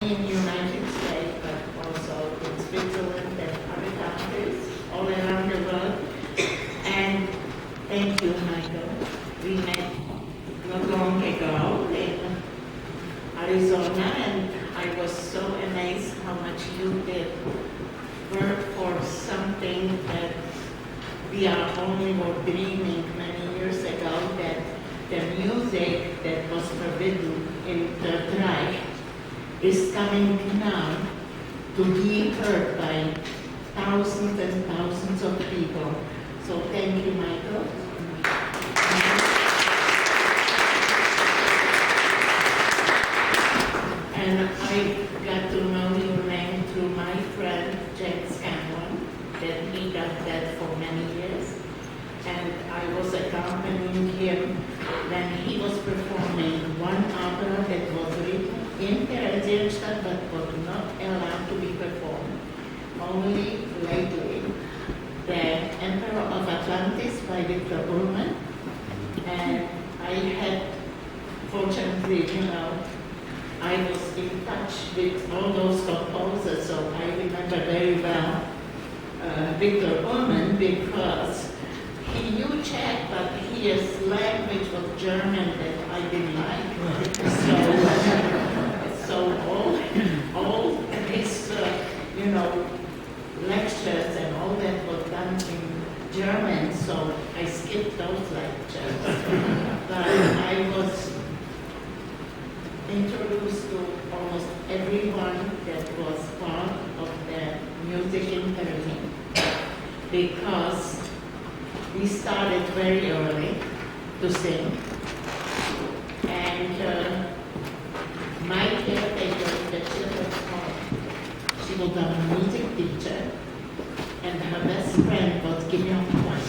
in the United States, but also in Switzerland and other countries all around the world. And thank you, Michael. We met not long ago in Arizona, and I was so amazed how much you did work for something that we are only were dreaming many years ago, that the music that was forbidden in the Reich is coming now to be heard by thousands and thousands of people. So thank you, Michael. And I got to know your name through my friend James Cameron, that he got that for many years. And I was accompanying him when he was performing one opera that was written in Theresienstadt but was not allowed to be performed. Only lately, The Emperor of Atlantis by Victor Ullmann. And I had, fortunately, I was in touch with all those composers, so I remember very well Victor Ullmann, because he knew Czech, but his language was German that I didn't like. So all his, lectures and all that was done in German, so I skipped those lectures. But I was introduced to almost everyone that was part of the music in Berlin, because we started very early to sing, and my caretaker in the children's home, she was a music teacher, and her best friend was Gideon Klein.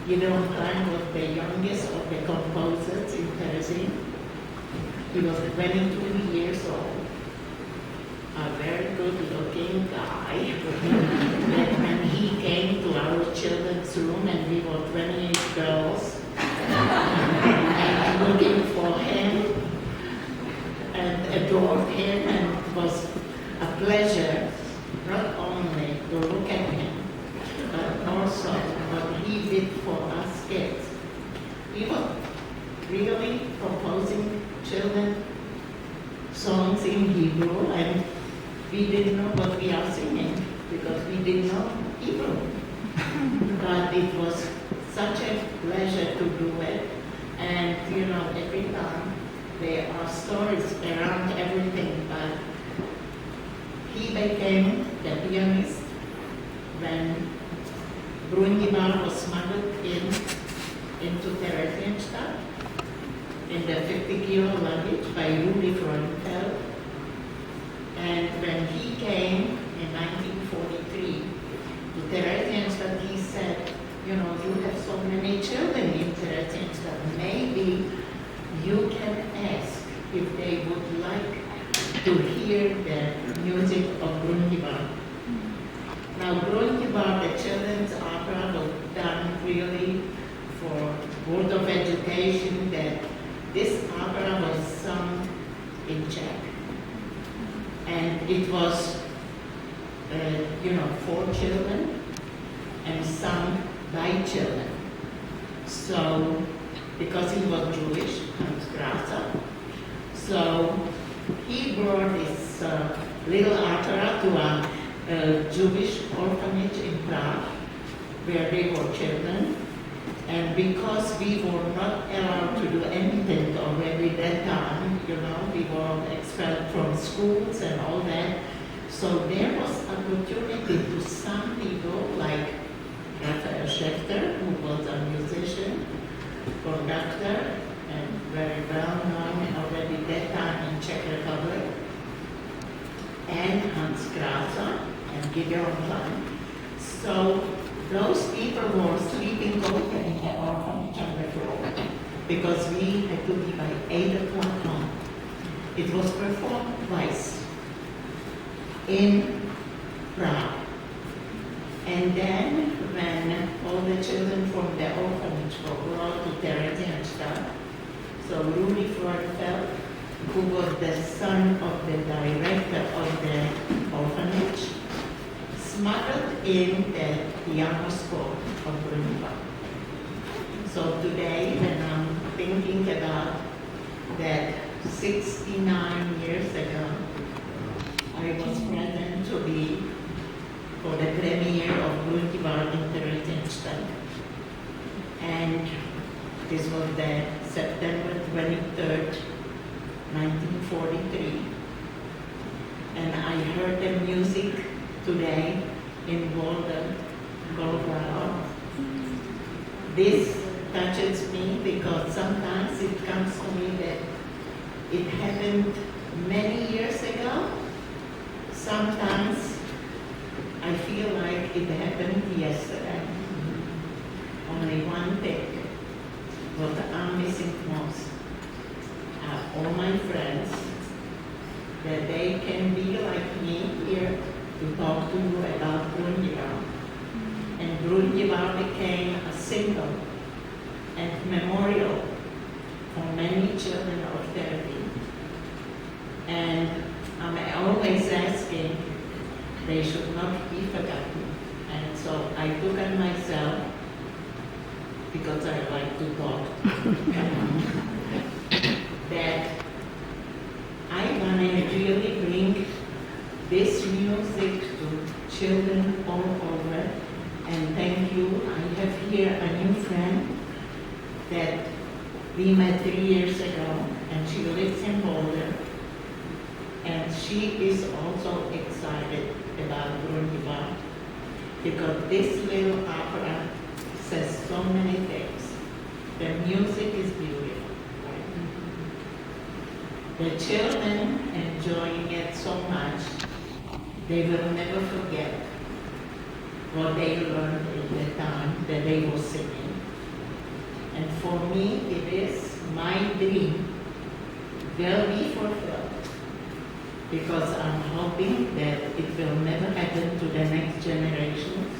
Gideon Klein was the youngest of the composers in Berlin. He was 22 years old, a very good-looking guy. And when he came to our children's room, and we were 28 girls, and looking for him, and adored him, and it was a pleasure not only to look at him, but also what he did for us kids. He was really composing children songs in Hebrew, and we didn't know what we are singing because we didn't know Hebrew. But it was such a pleasure to do it, and every time there are stories around everything, but he became the pianist when Brundibar was smuggled into Theresienstadt in the 50-kilo luggage by Rudi Freudenfeld. And when he came in 1943 to Theresienstadt, he said, you have so many children in Theresienstadt, maybe you can ask if they would like to hear the music of Brundibar. Now, Brundibar, the children's opera, was done really for Board of Education, that this opera was sung in Czech. And it was, for children and sung by children. So, because he was Jewish, Hans Grazer, so he brought this little opera to a Jewish orphanage in Prague, where they were children. And because we were not allowed to do anything already that time, we were expelled from schools and all that. So there was opportunity to some people like Raphael Schächter, who was a musician, conductor, and very well known already that time in Czech Republic, and Hans Grazer and Gideon Klein. So those people were sleeping over in the orphanage on the floor, because we had to be by 8 o'clock home. It was performed twice in Prague. And then when all the children from the orphanage were brought to Theresienstadt, so Rudi Freudenfeld who was the son of the director of the orphanage, smuggled in the piano score of Brunhilde. So today, when I'm thinking about that 69 years ago, I was present to be for the premiere of Brunhilde in Theresienstadt. And this was the September 23rd, 1943. And I heard the music today in Golden, Colorado. This touches me because sometimes it comes to me that it happened many years ago. Sometimes I feel like it happened yesterday. Only one thing, what I'm missing most are all my friends, that they can be like me here to talk to you about Brunhilde. And Brunhilde became a symbol and memorial for many children of therapy. And I'm always asking, they should not be forgotten. And so I took on myself, because I like to talk, that I want to really bring this music to children all over. And thank you. I have here a new friend that we met 3 years ago, and she lives in Boulder. And she is also excited about Brunhilde, because this little opera says so many things. The music is beautiful. The children enjoying it so much, they will never forget what they learned in the time that they were singing. And for me, it is my dream will be fulfilled, because I'm hoping that it will never happen to the next generations,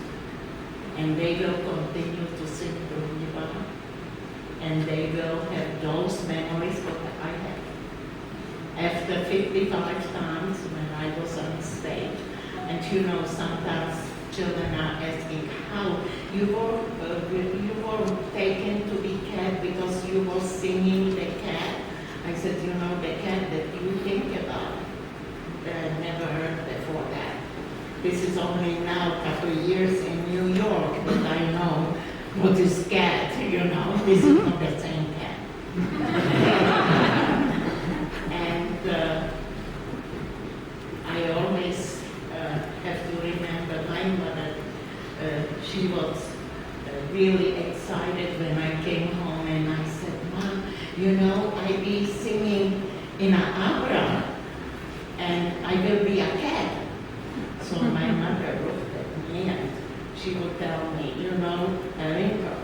and they will continue to sing Brunhilde, and they will have those memories that I have. After 55 times when I was on stage, and sometimes children are asking how you were taken to be cat because you were singing the cat. I said, the cat that you think about, that I never heard before that. This is only now a couple of years in New York that I know what is cat, This is not the same cat. And I always have to remember my mother. She was really excited when I came home, and I said, Mom, I be singing in an opera, and I will be a cat. So my mother looked at me, and she would tell me, Erinka,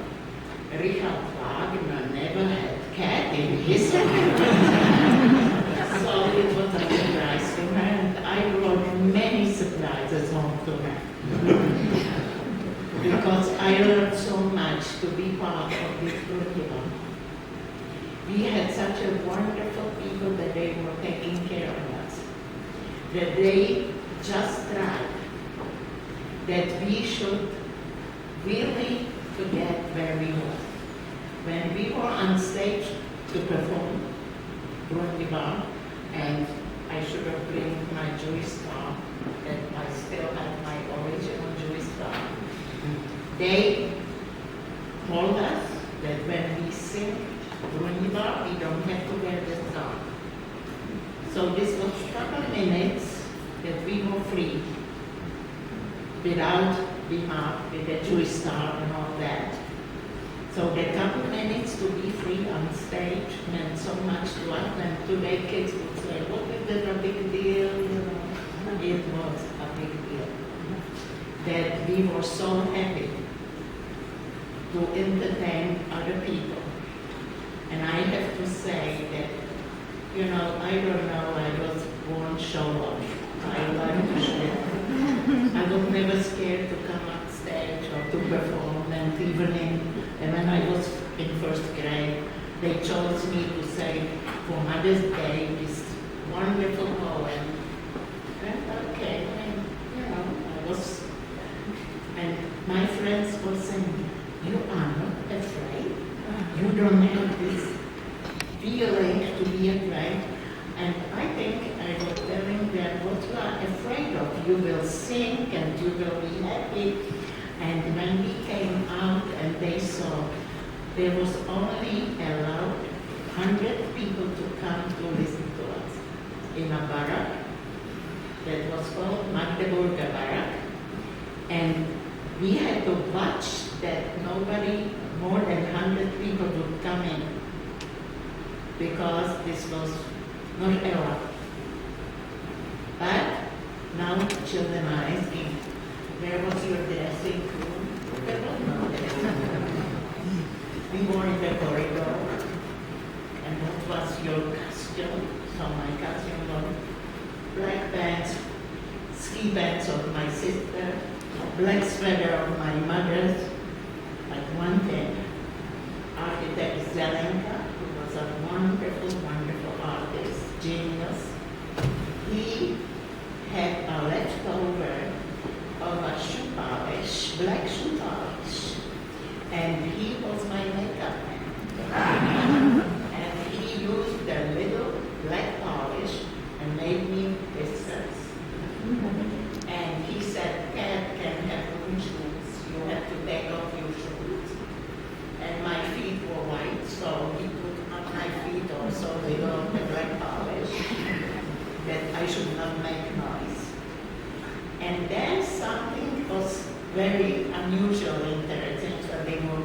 Richard Wagner never had cat in his life. So it was a surprise to her, and I brought many surprises home to her. Because I learned so much to be part of this Brunhilde. We had such a wonderful people that they were taking care of us, that they just tried, that we should really forget where we were. When we were on stage to perform Brunhilde, and I should have bring my Jewish star, that I still have my original Jewish star. They told us that when we sing Brunhilde, we don't have to wear the star. So this was a couple of minutes that we were free, without being up with the Jewish star and all that. So the couple of minutes to be free on stage meant so much to us, and today kids would say, what is that a big deal? It was a big deal. That we were so happy to entertain other people. And I have to say that, I don't know, I was born show off. I like to show. I was never scared to come on stage or to perform, and even when I was in first grade, they chose me to say, for Mother's Day, we wonderful poem. And okay, and I was, and my friends were saying, you are not afraid. You don't have this feeling to be afraid. And I think I was telling them what you are afraid of. You will sing and you will be happy. And when we came out and they saw there was only allowed 100 people to come to listen to us in a barrack that was called Magdeburger Barrack. And we had to watch that nobody more than 100 people would come in because this was not allowed. But now children are asking, where was your dressing room? There was no dressing room. We were in the corridor. And what was your costume? So my costume was black pants, ski pants of my sister, black sweater of my mother's. But one thing, architect Zelenka, who was a wonderful, wonderful artist, genius, he had a leftover of a shoe polish, black shoe polish, and he was my makeup man. And he used the little black polish and made me whiskers. And he said, cat can have no shoes, you have to take off your shoes. And my feet were white, so he put on my feet also little the black polish that I should not make noise. And then something was very unusual in there, things that they were,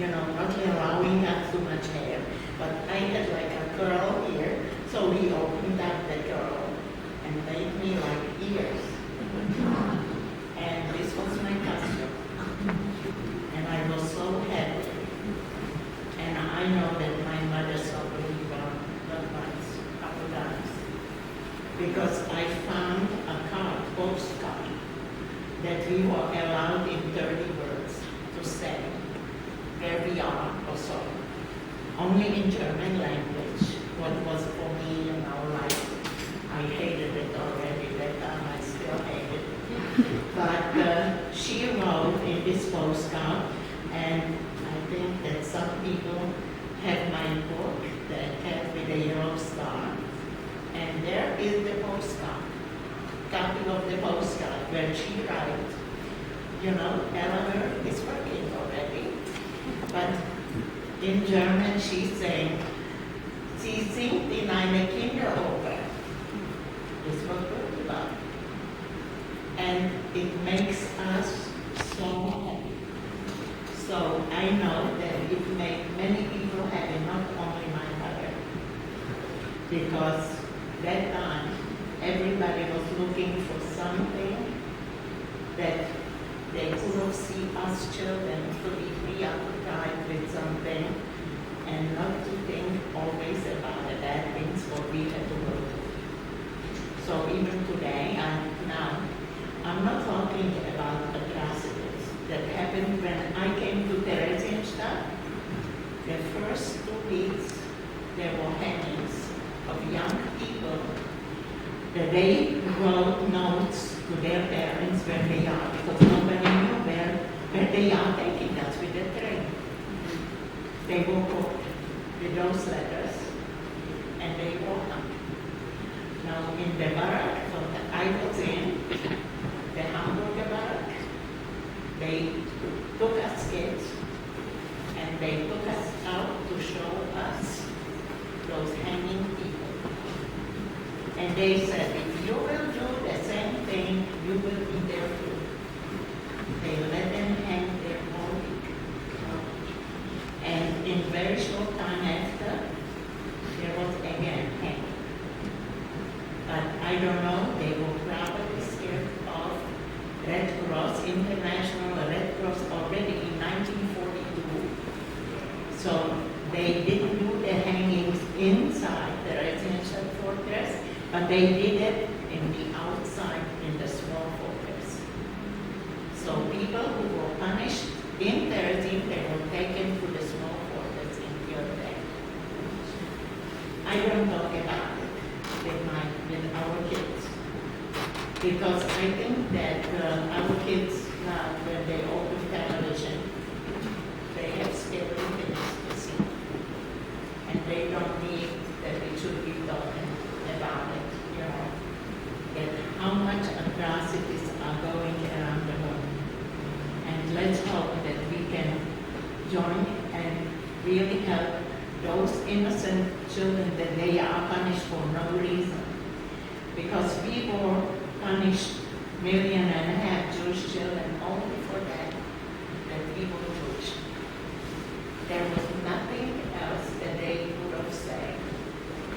not allowing us too much hair. But I had like a curl here, so he opened up the curl and made me like ears. And this was my costume. And I was so happy. And I know that my mother saw me not once, a couple times. Because I found a postcard, that we were allowed in 30 words to say where we are or so. Only in German language. What was for me, like, I hated it already, that time I still hate it. But she wrote in this postcard, and I think that some people have my book, that cat with a yellow star, and there is the postcard, copy of the postcard, where she writes, Ela is working already, but in German she's saying, Sie singt in eine Kinderoper. This was good about. And it makes us so happy. So I know that it made many people happy, not only my mother. Because that time, everybody was looking for something that they couldn't see us children to be preoccupied with something and not to think always about the bad things what we had to go through. So even today, I'm not talking about atrocities that happened when I came to Theresienstadt. The first 2 weeks, there were hangings of young people that they wrote notes to their parents where they are, because nobody knew where they are taking us with the train. They were put with those letters, and they walked up. Now in the barrack that I was in, the Hamburger barrack, they took us kids, and they took us out to show us those hanging people. And they said, if you will do the same thing, you will be there too. They let them hang their whole week. And in very short time after, there was again hanging. But I don't know, they were probably scared of Red Cross, International Red Cross already in 1942. So they didn't do the hangings inside the residential fortress, but they did it in the outside in the small fortress. So people who were punished in Terezin, they were taken to the small fortress in Kyoto. I don't talk about it with my Because I think that our kids now, when they open television, they have scary things to see. And they don't need that they should be talking about it, you know. And how much atrocities are going around the world. And let's hope that we can join and really help those innocent children that they are punished for no reason. Because we were punished 1.5 million Jewish children only for that we were Jewish. There was nothing else that they would have said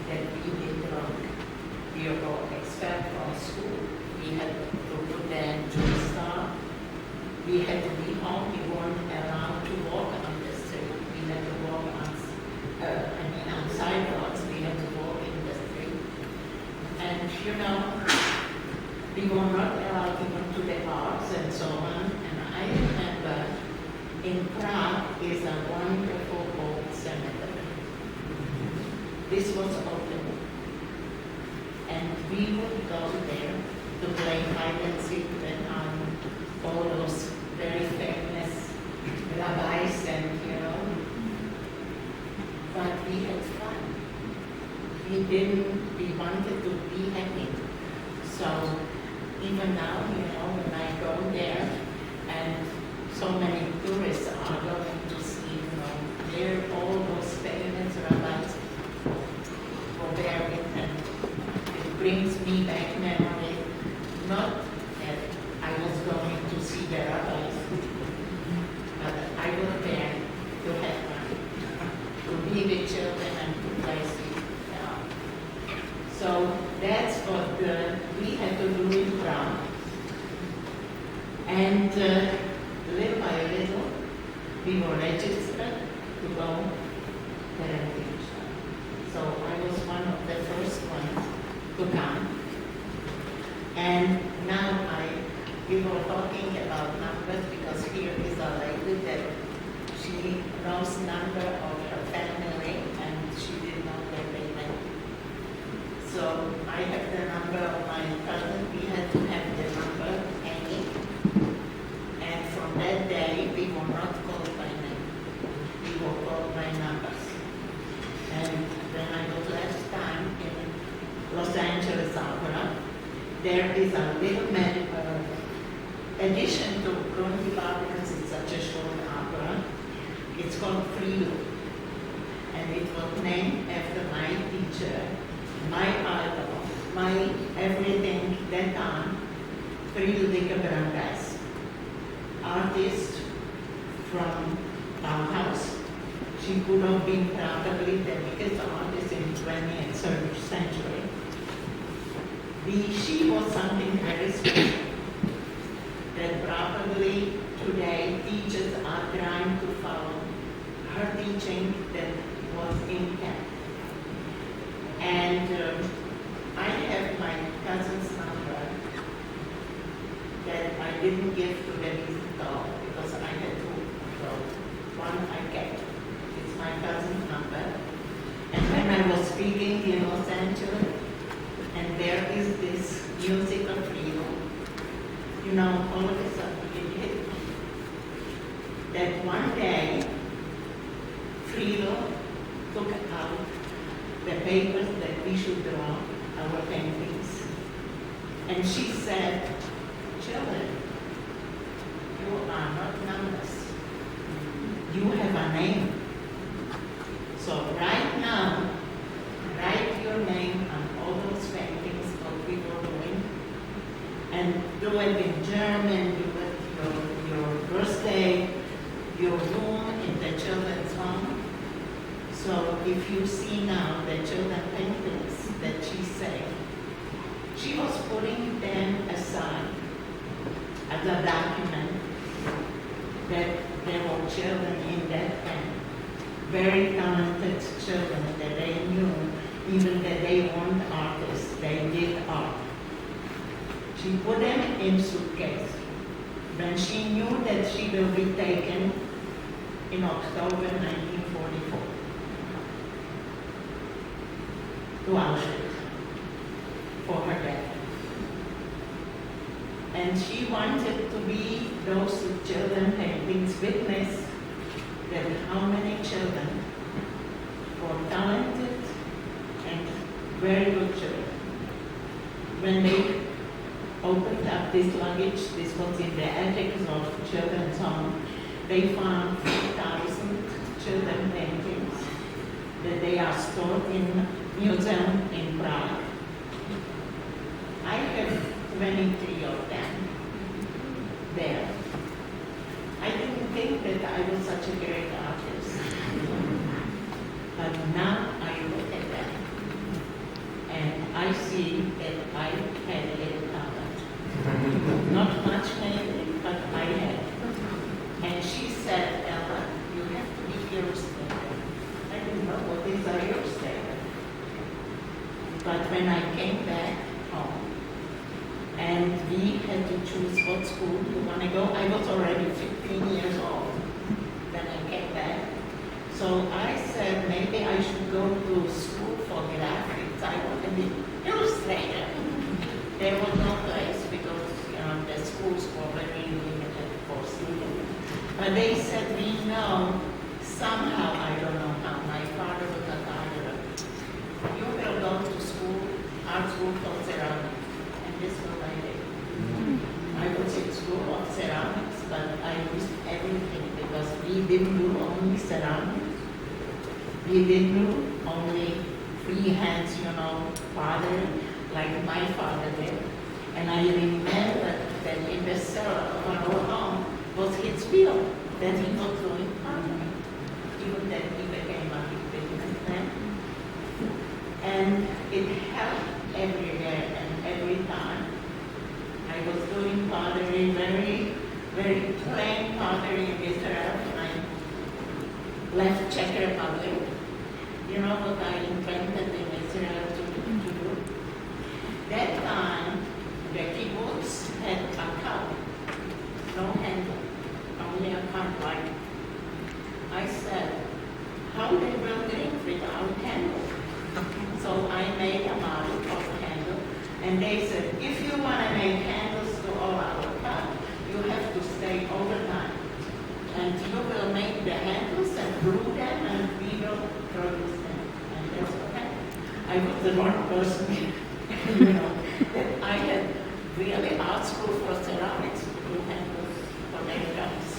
that we did wrong. We were expelled from school. We had to put them Jewish star. We had to be home. We weren't allowed to walk on the street. We had to walk on sidewalks. We had to walk in the street. And you know, we were not allowed to go to the bars and so on. And I remember in Prague is a wonderful old cemetery. This was open. And we would go there to play hide and seek with all those very famous rabbis and, you know. But we had fun. We wanted to be happy. So even now, you know, when I go there and so many tourists are going to see, you know, there all those famous rabbis were buried, and it brings me back memory, not that I was going to see the rabbis, but I was there to have fun, to be with children and to play see. So that's what we had to do in Prague. And little by little, we were registered to go to refuge. So I was one of the first ones to come. And now we were talking about numbers because here is a lady that she knows number of her family and she did not get they met. So I have the number of my cousin. We had to have the number Annie. And from that day, we were not called by name. We were called by numbers. And when I was last time in Los Angeles Opera, there is a little addition to Grunewald because it's such a short opera. It's called Friedel. And it was named after my teacher, my idol, my everything that time, Friedel Brandes, artist from Bauhaus. She could have been probably the biggest artist in the 20th century. She was something very special that probably today teachers are trying to follow her teaching that was intact. And I have my cousin's number that I didn't give to the visitor because I had to go. One I kept. It's my cousin's number. And when I was speaking in Los Angeles, and there is this music of freedom, you know, all of a sudden it hit me that one day Friedel took out the papers that we should draw our paintings. And she said, children, you are not numbers. You have a name. So right now, write your name on all those paintings what we were doing. And do it in German, do it your birthday, your room in the children's home. So if you see now the children paintings that she said, she was putting them aside as a document that there were children in that camp, very talented children that they knew, even that they weren't artists, they did art. She put them in suitcase. When she knew that she will be taken in October 1944 to Auschwitz for her death. And she wanted to be those children paintings witness that how many children were talented and very good children. When they opened up this luggage, this was in the attic of children's home, they found 3,000 children paintings that they are stored in museum in Prague. I have 23 of them there. I didn't think that I was such a great artist, but now I look at them and I see that I had a little talent. Not much maybe, but I had. And she said, Ella, you have to be illustrator. I didn't know what is an illustrator. But when I came back home, and we had to choose what school you want to go. I was already 15 years old when I came back. So I said maybe I should go to school for graphics. I want to be illustrator. There was no place because the schools were very limited for students. But they said we know somehow, I don't know how, my father was a father. You will go to school, art school for ceramics. This was what I did. I was in school of ceramics, but I used everything because we didn't do only ceramics. We didn't do only freehands, pottery, like my father did. And I remember that in the cellar of our home was his field that he was doing pottery. Even then he became a big businessman. And it helped everywhere and every time. I was doing pottery, very, very plain pottery in Israel when I left Czech Republic. You know what I invented in Israel to do? That time, the kibbutz had a cup, no handle, only a cup like. I said, how they will drink without handle? So I made a model of a handle, and they said, if you want to make handles to all our cups, you have to stay overnight. And you will make the handles and glue them, and we will produce them. And that's what happened. I was the wrong person, that I had really art school for ceramics to do handles for their cups.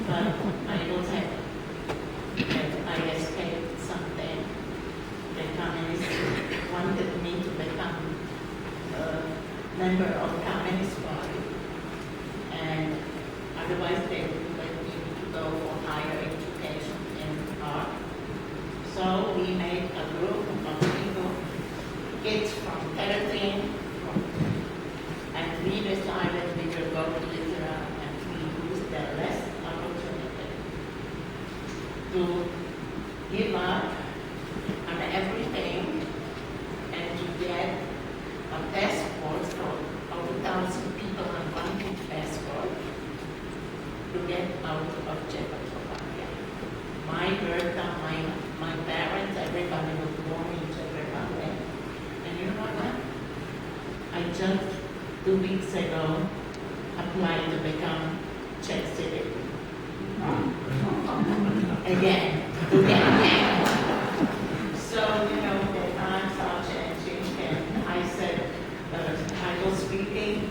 But I was happy that I escaped something. The communists wanted me to become a member of the Communist Party, and otherwise they would let me to go for higher education in art. So we made a group of people, kids from 13, and we decided we will go to Israel and we used the less opportunity to give up on everything and to get a passport for over 1,000 people on one big passport to get out of Czechoslovakia. My birth, my parents, everybody was born in Czech Republic. And you know what? I just 2 weeks ago applied to become Czech citizen. Again. So, the times are changing, and I said, I was speaking